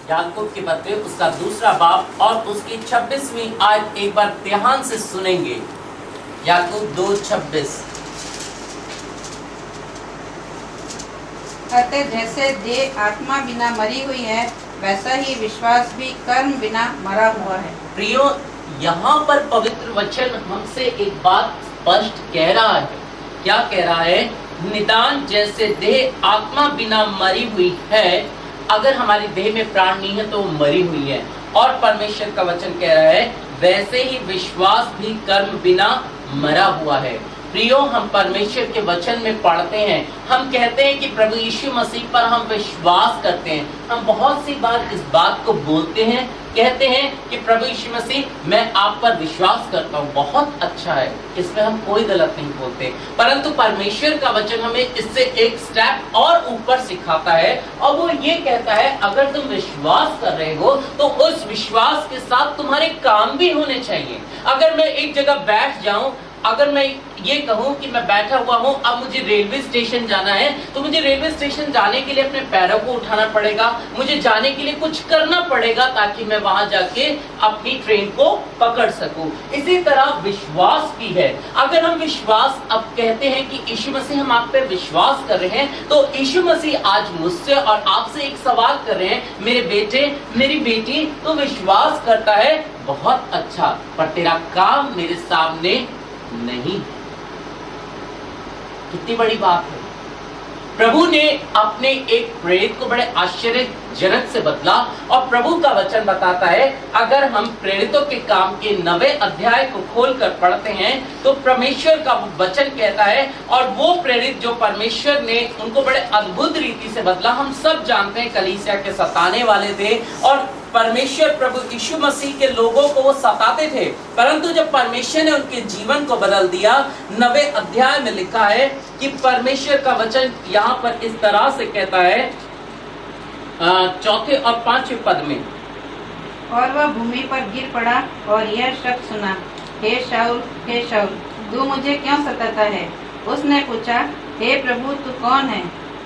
याकूब के पत्र उसका 2 बाब और उसकी 26वीं आयत एक बार ध्यान से सुनेंगे। याकूब 2:26। अतः जैसे देह आत्मा बिना मरी हुई है, वैसा ही विश्वास भी कर्म बिना मरा हुआ है। प्रियो, यहाँ पर पवित्र वचन हमसे एक बात स्पष्ट कह रहा है। क्या कह रहा है? निदान जैसे देह आत्मा बिना मरी हुई है, अगर हमारी देह में प्राण नहीं है तो वो मरी हुई है। और परमेश्वर का वचन कह रहा है वैसे ही विश्वास भी कर्म बिना मरा हुआ है। प्रियो, हम परमेश्वर के वचन में पढ़ते हैं, हम कहते हैं कि प्रभु यीशु मसीह पर हम विश्वास करते हैं। हम बहुत सी बार इस बात को बोलते हैं, कहते हैं कि प्रभु यीशु मसीह मैं आप पर विश्वास करता हूँ, बहुत अच्छा है, इसमें हम कोई गलत नहीं बोलते। परंतु परमेश्वर का वचन हमें इससे एक स्टेप और ऊपर सिखाता है और वो ये कहता है अगर तुम विश्वास कर रहे हो तो उस विश्वास के साथ तुम्हारे काम भी होने चाहिए। अगर मैं एक जगह बैठ जाऊं, अगर मैं ये कहूं कि मैं बैठा हुआ हूं, अब मुझे रेलवे स्टेशन जाना है, तो मुझे रेलवे स्टेशन जाने के लिए अपने पैरों को उठाना पड़ेगा, मुझे जाने के लिए कुछ करना पड़ेगा ताकि मैं वहां जाके अपनी ट्रेन को पकड़ सकूं। इसी तरह विश्वास भी है। अगर हम विश्वास अब कहते हैं कि यीशु मसीह हम आप पे विश्वास कर रहे हैं, तो यीशु मसीह आज मुझसे और आपसे एक सवाल कर रहे हैं, मेरे बेटे मेरी बेटी, तो विश्वास करता है बहुत अच्छा, पर तेरा काम मेरे सामने नहीं। कितनी बड़ी बात है। प्रभु ने अपने एक प्रेरित को बड़े आश्चर्यजनक से बदला और प्रभु का वचन बताता है, अगर हम प्रेरितों के काम के 9वें अध्याय को खोलकर पढ़ते हैं तो परमेश्वर का वचन कहता है, और वो प्रेरित जो परमेश्वर ने उनको बड़े अद्भुत रीति से बदला। हम सब जानते हैं कलीसिया के सताने वाले थे और परमेश्वर प्रभु यीशु मसीह के लोगों को वो सताते थे, परंतु जब परमेश्वर ने उनके जीवन को बदल दिया, 9वें अध्याय में लिखा है कि परमेश्वर का वचन यहाँ पर इस तरह से कहता है 4 और 5 पद में, और वह भूमि पर गिर पड़ा और यह शब्द सुना, हे शाऊल तू मुझे क्यों सताता है? उसने पूछा, हे प्रभु तू कौन है?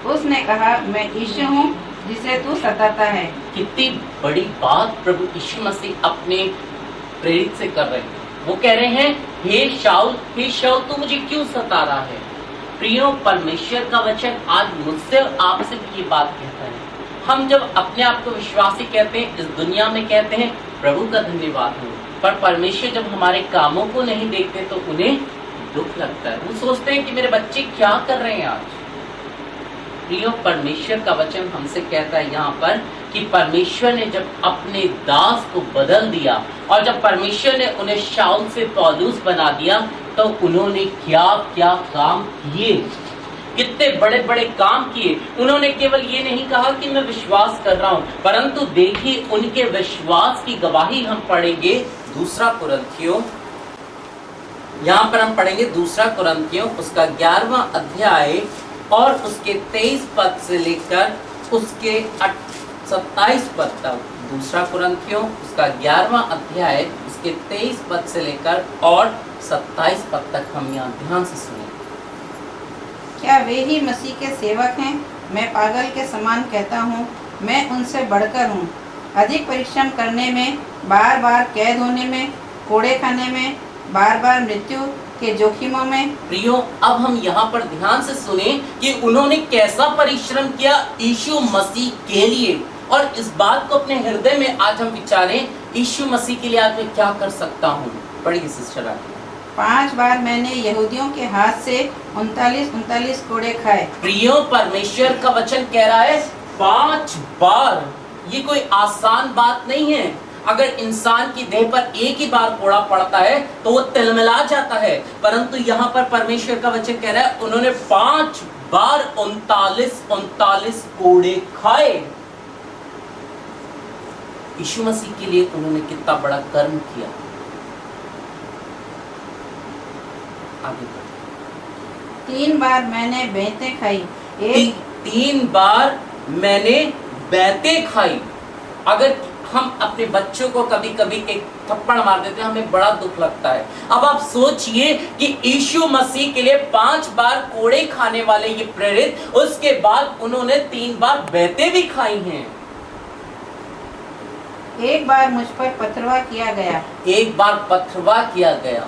उसने कहा, मैं यीशु हूँ जिसे तू सताता है। कितनी बड़ी बात प्रभु यीशु मसीह अपने प्रेरित से कर रहे हैं। वो कह रहे हैं, हे शाऊल तू मुझे क्यों सता रहा है? प्रियो, परमेश्वर का वचन आज मुझसे और आपसे भी ये बात कहता है। हम जब अपने आप को विश्वासी कहते हैं, इस दुनिया में कहते हैं प्रभु का धन्यवाद हो, पर परमेश्वर जब हमारे कामों को नहीं देखते तो उन्हें दुख लगता है। वो सोचते हैं कि मेरे बच्चे क्या कर रहे हैं आज। प्रियो, परमेश्वर का वचन हमसे कहता है यहाँ पर कि परमेश्वर ने जब अपने दास को बदल दिया और जब परमेश्वर ने उन्हें शाऊल से पौलुस बना दिया, तो उन्होंने क्या क्या काम किए, कितने बड़े बड़े काम किए। उन्होंने केवल ये नहीं कहा कि मैं विश्वास कर रहा हूं, परंतु देखिए उनके विश्वास की गवाही हम पढ़ेंगे 2 कुरिन्थियों, यहाँ पर हम पढ़ेंगे 2 कुरिन्थियों उसका 11वां अध्याय और उसके 23 पद से लेकर उसके 27 पद तक। 2 कुरिन्थियों उसका 11वां अध्याय उसके 23 पद से लेकर और 27 पद तक हम यहाँ ध्यान से सुने। क्या वे ही मसीह के सेवक हैं? मैं पागल के समान कहता हूँ, मैं उनसे बढ़कर हूँ। अधिक परिश्रम करने में, बार बार कैद होने में, कोड़े खाने में, बार बार मृत्यु के जोखिमों में। प्रियो, अब हम यहाँ पर ध्यान से सुने कि उन्होंने कैसा परिश्रम किया यीशु मसीह के लिए, और इस बात को अपने हृदय में आज हम विचारें, यीशु मसीह के लिए आज मैं क्या कर सकता हूँ। पढ़िए सिस्टर। 5 बार मैंने यहूदियों के हाथ से 39 कोड़े खाए। प्रियो, परमेश्वर का वचन कह रहा है 5 बार। ये कोई आसान बात नहीं है। अगर इंसान की देह पर एक ही बार कोड़ा पड़ता है तो वो तिलमिला जाता है, परंतु यहाँ पर परमेश्वर का वचन कह रहा है उन्होंने 5 बार 39 कोड़े खाए। यीशु मसीह के लिए उन्होंने कितना बड़ा कर्म किया। आगे 3 बार मैंने बेंतें खाई। 3 बार मैंने बेंतें खाई। अगर हम अपने बच्चों को कभी कभी एक थप्पड़ मार देते हैं, हमें बड़ा दुख लगता है। अब आप सोचिए कि यीशु मसीह के लिए 5 बार कोड़े खाने वाले ये प्रेरित, उसके बाद उन्होंने 3 बार बेंतें भी खाई हैं। एक बार मुझ पर पथरवा किया गया, एक बार पथरवा किया गया,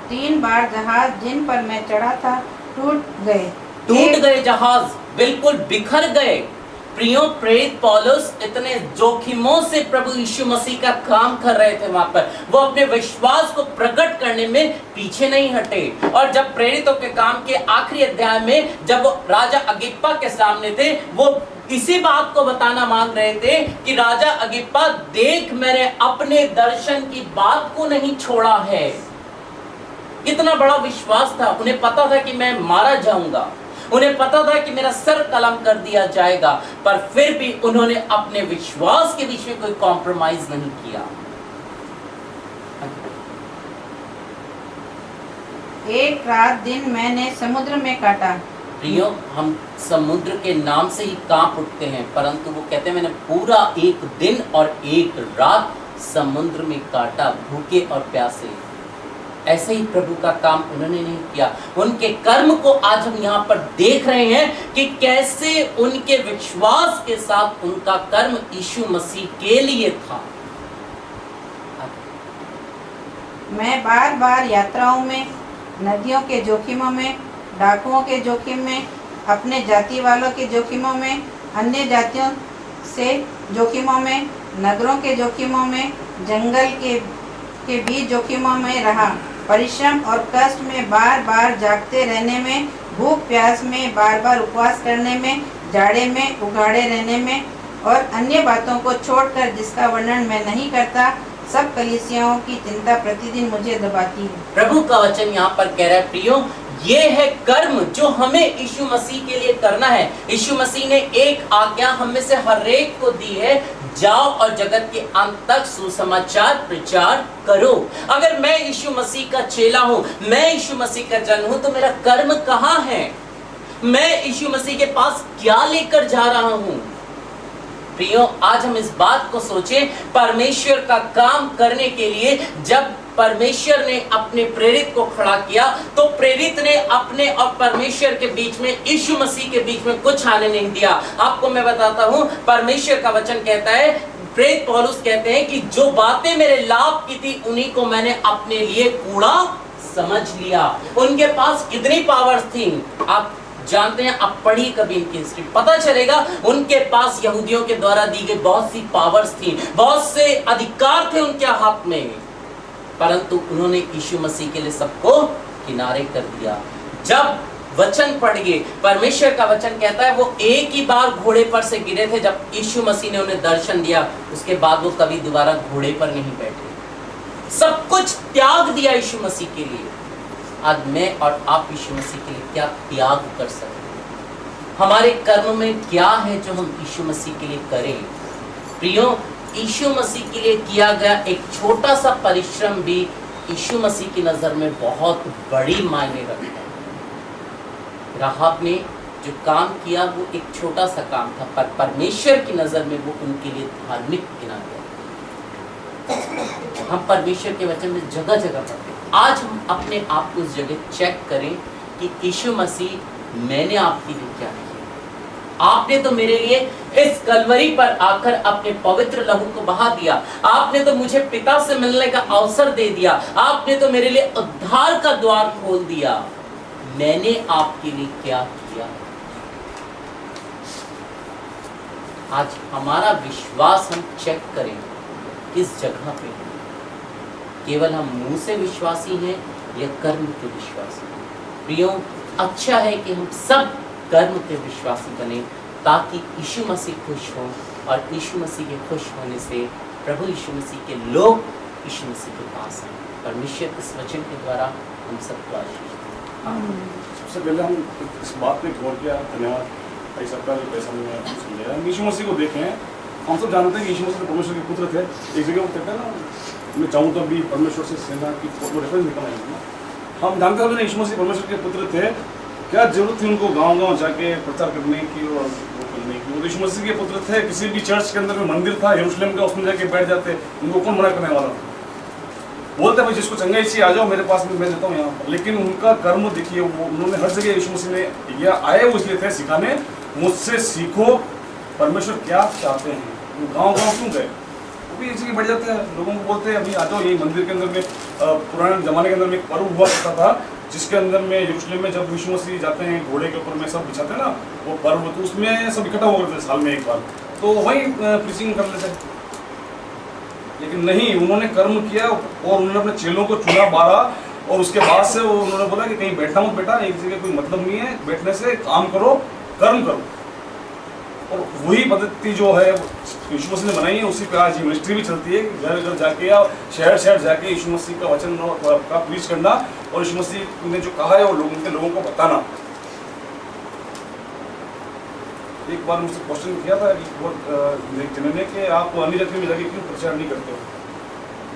3 बार जहाज जिन पर मैं चढ़ा था टूट गए। टूट गए जहाज, बिल्कुल बिखर गए। प्रियो, प्रेरित पौलुस इतने जोखिमों से प्रभु यीशु मसीह का काम कर रहे थे वहां पर। वो अपने विश्वास को प्रकट करने में पीछे नहीं हटे। और जब प्रेरितों के काम के आखिरी अध्याय में जब वो राजा अगिप्पा के सामने थे, वो इसी बात को बताना मांग रहे थे कि राजा अगिप्पा देख, मैंने अपने दर्शन की बात को नहीं छोड़ा है। इतना बड़ा विश्वास था। उन्हें पता था कि मैं मारा जाऊंगा, उन्हें पता था कि मेरा सर कलम कर दिया जाएगा, पर फिर भी उन्होंने अपने विश्वास के बीच में कोई कॉम्प्रोमाइज नहीं किया। एक रात दिन मैंने समुद्र में काटा। प्रियो, हम समुद्र के नाम से ही कांप उठते हैं, परंतु वो कहते हैं मैंने पूरा एक दिन और एक रात समुद्र में काटा, भूखे और प्यासे। ऐसे ही प्रभु का काम उन्होंने नहीं किया। उनके कर्म को आज हम यहाँ पर देख रहे हैं कि कैसे उनके विश्वास के साथ उनका कर्म यीशु मसीह के लिए था। मैं बार बार यात्राओं में, नदियों के जोखिमों में, डाकुओं के जोखिम में, अपने जाति वालों के जोखिमों में, अन्य जातियों से जोखिमों में, नगरों के जोखिमों में, जंगल के बीच जोखिमों में रहा। परिश्रम और कष्ट में बार बार जागते रहने में, भूख प्यास में बार बार उपवास करने में, जाड़े में उघाड़े रहने में और अन्य बातों को छोड़कर जिसका वर्णन मैं नहीं करता, सब कलीसियाओं की चिंता प्रतिदिन मुझे दबाती है। प्रभु का वचन यहाँ पर कह रहा है, प्रियो, ये है कर्म जो हमें यीशु मसीह के लिए करना है। यीशु मसीह ने एक आज्ञा हम में से हर एक को दी है, जाओ और जगत के अंत तक सुसमाचार प्रचार करो। अगर मैं यीशु मसीह का चेला हूं, मैं यीशु मसीह का जन हूं, तो मेरा कर्म कहाँ है? मैं यीशु मसीह के पास क्या लेकर जा रहा हूं? प्रियो, आज हम इस बात को सोचें, परमेश्वर का काम करने के लिए जब परमेश्वर ने अपने प्रेरित को खड़ा किया, तो प्रेरित ने अपने और परमेश्वर के बीच में, यीशु मसीह के बीच में कुछ आने नहीं दिया। आपको मैं बताता हूं, परमेश्वर का वचन कहता है, प्रेरित पौलुस कहते हैं कि जो बातें मेरे लाभ की थी उन्हीं को मैंने अपने लिए कूड़ा समझ लिया। उनके पास कितनी पावर्स थी आप जानते हैं? आप पढ़िए कभी इनकी हिस्ट्री, पता चलेगा उनके पास यहूदियों के द्वारा दी गई बहुत सी पावर्स थी, बहुत से अधिकार थे उनके हाथ में, परंतु उन्होंने यीशु मसीह के लिए सबको किनारे कर दिया। जब वचन पढ़ गए, परमेश्वर का वचन कहता है वो एक ही बार घोड़े पर से गिरे थे जब यीशु मसीह ने उन्हें दर्शन दिया, उसके बाद वो कभी दोबारा घोड़े पर नहीं बैठे। सब कुछ त्याग दिया यीशु मसीह के लिए। आज मैं और आप यीशु मसीह के लिए क्या त्याग कर सकते हैं? हमारे कर्म में क्या है जो हम यीशु मसीह के लिए करें? प्रियो, यीशु मसीह के लिए किया गया एक छोटा सा परिश्रम भी यीशु मसीह की नजर में बहुत बड़ी मायने रखता है। राहब ने जो काम किया वो एक छोटा सा काम था, पर परमेश्वर की नजर में वो उनके लिए धार्मिक गिना गया। हम परमेश्वर के वचन में जगह जगह पढ़ते हैं। आज हम अपने आप को उस जगह चेक करें कि यीशु मसीह, मैंने आपके लिए क्या किया? आपने तो मेरे लिए इस कलवरी पर आकर अपने पवित्र लहू को बहा दिया। आपने तो मुझे पिता से मिलने का अवसर दे दिया। आपने तो मेरे लिए उद्धार का द्वार खोल दिया। मैंने आपके लिए क्या किया? आज हमारा विश्वास हम चेक करें किस जगह पे है। केवल हम मुंह से विश्वासी हैं या कर्म के विश्वासी? प्रियो, अच्छा है कि हम सब कर्म के विश्वासी बने, ताकि यीशु मसीह खुश हो, और यीशु मसीह के खुश होने से प्रभु यीशु मसीह के लोग यीशु मसीह के पास आए। परमेश्वर इस वचन के द्वारा हम सबको आशीष दें। सबसे पहले हम इस बात पे गौर किया, धन्यवाद भाई सबका जो पैसा में समझाया। हम यीशु मसीह को देखें, हम सब जानते हैं कि यीशु मसीह परमेश्वर के पुत्र थे। एक जगह वो कहते हैं ना, मैं चाहूँ तो अभी परमेश्वर से सेना की वो रेफरेंस निकल आएगी। हम जानते हैं यीशु मसीह परमेश्वर के पुत्र थे। क्या जरूरत थी उनको गांव-गांव जाके प्रचार करने की और वो करने की? वो यीशु मसीह के पुत्र थे। किसी भी चर्च के अंदर में मंदिर था यरूशलेम का, उसमें जाके बैठ जाते, उनको कौन मना करने वाला? बोलते भाई जिसको चंगाई चाहिए आ जाओ मेरे पास में, मैं देता हूँ यहाँ पर। लेकिन उनका कर्म देखिए, वो उन्होंने हर जगह यीशु मसीह ने या आए वो इसलिए थे सिखाने, मुझसे सीखो परमेश्वर क्या चाहते हैं। वो गाँव-गाँव क्यों गए? वो भी इसी के बढ़ जाते हैं। लोगों को बोलते हैं अभी आ जाओ, यही मंदिर के अंदर में पुराने ज़माने के अंदर में एक पर्व हुआ करता था, जिसके अंदर में यरूशलेम में जब यीशु मसीह जाते हैं घोड़े के ऊपर में सब बिछाते हैं ना, वो पर्व, तो उसमें सब इकट्ठा हो करते साल में एक बार, तो वही प्रीचिंग कर लेते हैं। लेकिन नहीं, उन्होंने कर्म किया और उन्होंने अपने चेलों को चुना 12, और उसके बाद से वो उन्होंने बोला कि कहीं बैठना मत बेटा, एक जगह कोई मतलब नहीं है बैठने से, काम करो, कर्म करो। और वही पद्धति जो है यीशु मसीह ने बनाई है, उसी पे आज मिनिस्ट्री भी चलती है, घर घर जाके या शहर शहर जाके यीशु मसीह का वचन का प्रीच करना, और यीशु मसीह ने जो कहा है वो लोगों को बताना। एक बार मुझसे क्वेश्चन किया था कि बहुत जन ने कि आप अन्य जाति में जाके क्यों प्रचार नहीं करते हो?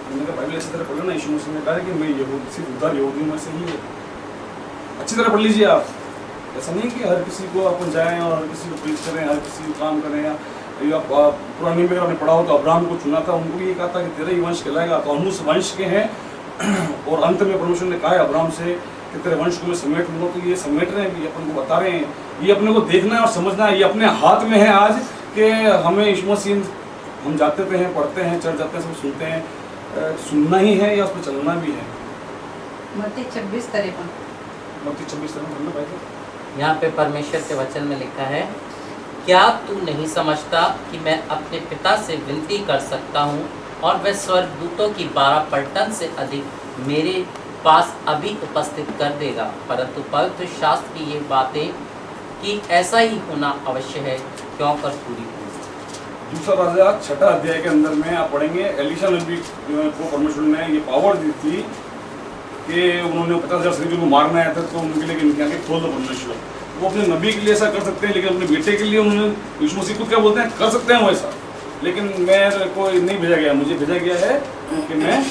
मैंने कहा बाइबल अच्छी तरह पढ़ लो ना, यीशु मसीह ने कहा कि मैं यहूदी सिर्फ उधर यहूदियों में से ही है। अच्छी तरह पढ़ लीजिए आप। ऐसा नहीं कि हर किसी को अपन जाएं और हर किसी को प्रीच करें, हर किसी को काम करें, या पुराने में आपने पढ़ा हो तो अब्राहम को चुना था, उनको भी ये कहा था कि तेरा ही वंश कहलाएगा, तो हम उस वंश के हैं। और अंत में परमेश्वर ने कहा है अब्राहम से कि तेरे वंश को मैं समेट लूँगा, तो ये समेट रहे हैं, ये अपन को बता रहे हैं, ये अपने को देखना है और समझना है, ये अपने हाथ में है आज कि हमें यीशु मसीह, हम जाते थे हैं, पढ़ते हैं, चढ़ जाते हैं, सब सुनते हैं, सुनना ही है या उस पर चलना भी है। मत्ती 26:53 मत्ती 26:53 भाई। यहाँ पे परमेश्वर के वचन में लिखा है, क्या तू नहीं समझता कि मैं अपने पिता से विनती कर सकता हूँ और वह स्वर्गदूतों की 12 पलटन से अधिक मेरे पास अभी उपस्थित कर देगा? परंतु पवित्र शास्त्र की ये बातें कि ऐसा ही होना अवश्य है, क्यों कर पूरी हो। दूसरा राजा 6 अध्याय के अंदर में आप पढ़ेंगे, एलीशा नबी को परमेश्वर ने ये पावर दी थी कि उन्होंने 50,000 सैनिकों को मारना आया था, तो उनके लिए इनकी आंखें खोल दो परमेश्वर। वो अपने नबी के लिए ऐसा कर सकते हैं, लेकिन अपने बेटे के लिए उन्होंने, यीशु मसीह खुद क्या बोलते हैं, कर सकते हैं वो ऐसा, लेकिन मेरे को नहीं भेजा गया, मुझे भेजा गया है क्योंकि मैं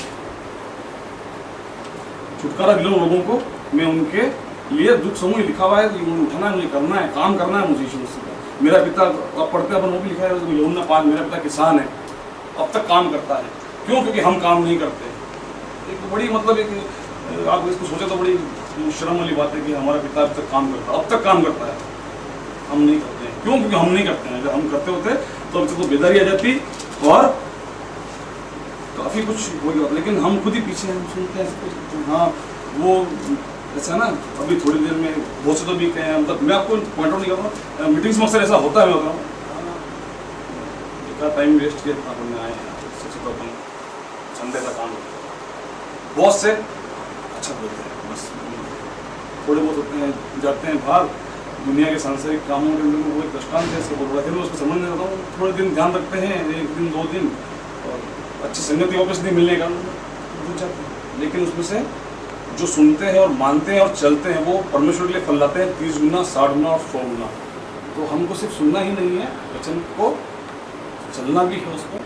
छुटकारा दिलाऊं लोगों को, मैं उनके लिए दुख समूह लिखा हुआ है, मुझे उठाना है, मुझे करना है, काम करना है मुझे यीशु मसीह का। मेरा पिता, आप पढ़ते हैं अपन, वो भी लिखा है यूहन्ना 5, मेरा पिता किसान है, अब तक काम करता है। क्यों? क्योंकि हम काम नहीं करते। एक बड़ी मतलब एक आप इसको सोचे तो बड़ी शर्म वाली बात है कि हमारा पिता अब तक काम करता है, अब तक काम करता है, हम नहीं करते हैं। क्यों? क्योंकि हम नहीं करते हैं। अगर हम करते होते तो अभी तक तो बेदारी आ जाती और काफ़ी कुछ हो गया, लेकिन हम खुद ही पीछे हम सुनते हैं। हाँ, वो ऐसा ना, अभी थोड़ी देर में बहुत से तो भी कहें, मतलब मैं आपको पॉइंट आउट नहीं कर रहा हूँ, मीटिंग्स में अक्सर ऐसा होता है, मैं बता रहा हूँ, इतना टाइम वेस्ट किया था अपन आए हैं, सबसे तो अपन संडे का काम होता है, बहुत से अच्छा बोलते हैं, बस थोड़े बहुत होते हैं, जाते हैं बाहर दुनिया के सांसारिक कामों के अंदर, वो एक दृष्टांत है, इसको बोल रहा था, उसको समझ नहीं आता हूँ। थोड़े दिन ध्यान रखते हैं, 1 दिन 2 दिन, और अच्छी संगति वापस नहीं मिलने का भूल जाते हैं, लेकिन उसमें से जो सुनते हैं और मानते हैं और चलते हैं, वो परमेश्वर के लिए फल लाते हैं 30 गुना, 60 गुना और 100 गुना। तो हमको सिर्फ सुनना ही नहीं है, वचन को चलना भी है उसको।